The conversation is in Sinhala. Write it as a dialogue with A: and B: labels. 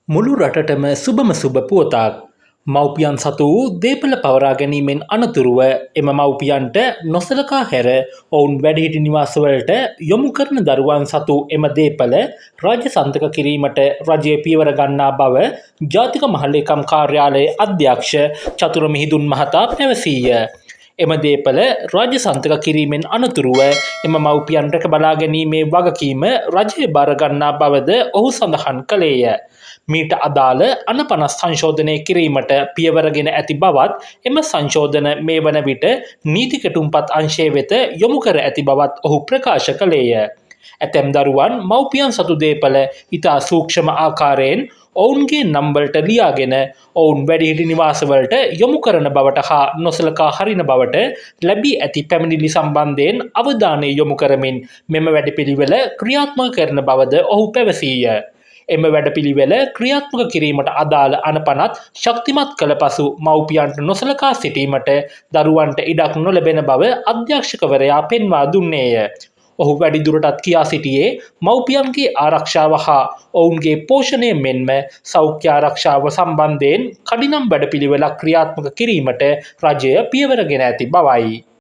A: මුළු රටටම සුබම සුබ පුවතක්. මව්පියන් සතු වූ දේපල පවරා ගැනීමෙන් අනතුරුව එම මව්පියන්ට නොසලකා හැර ඔවුන් වැඩිහිටි නිවාසවලට යොමු කරන දරුවන් සතු එම දේපල රාජ්‍ය සන්තක කිරීමට රජය පියවර ගන්නා බව ජාතික මහලේකම් කාර්යාලයේ අධ්‍යක්ෂ චතුර මිහිඳුන් මහතා පැවසීය. එම දේපල රාජ්‍ය සන්තක කිරීමෙන් අනතුරුව එම මව්පියන් රැක බලා ගැනීමේ වගකීම රජය බාර ගන්නා බවද ඔහු සඳහන් කළේය. මීට අදාළ අනපනස් සංශෝධනය කිරීමට පියවරගෙන ඇති බවත් එම සංශෝධන මේ වන විට නීති කෙටුම්පත් අංශය වෙත යොමු කර ඇති බවත් ඔහු ප්‍රකාශ කළේය. ඇතැම් දරුවන් මව්පියන් සතු දේපල ඉතා සූක්ෂම ආකාරයෙන් ඔවුන්ගේ නම්වලට ලියාගෙන ඔවුන් වැඩිහිටි නිවාසවලට යොමු කරන බවට හා නොසලකා හරින බවට ලැබී ඇති පැමිණිලි සම්බන්ධයෙන් අවධානය යොමු කරමින් මෙම වැඩපිළිවෙල ක්‍රියාත්මක කරන බවද ඔහු පැවසීය. එම වැඩපිළිවෙල ක්‍රියාත්මක කිරීමට අදාළ අනපනත් ශක්තිමත් කළ පසු මව්පියන්ට නොසලකා සිටීමට දරුවන්ට ඉඩක් නොලැබෙන බව අධ්‍යක්ෂකවරයා පෙන්වා දුන්නේය. ඔහු වැඩිදුරටත් කියා සිටියේ මව්පියන්ගේ ආරක්ෂාව හා ඔවුන්ගේ පෝෂණය මෙන්ම සෞඛ්‍ය ආරක්ෂාව සම්බන්ධයෙන් කඩිනම් වැඩපිළිවෙලක් ක්‍රියාත්මක කිරීමට රජය පියවරගෙන ඇති බවයි.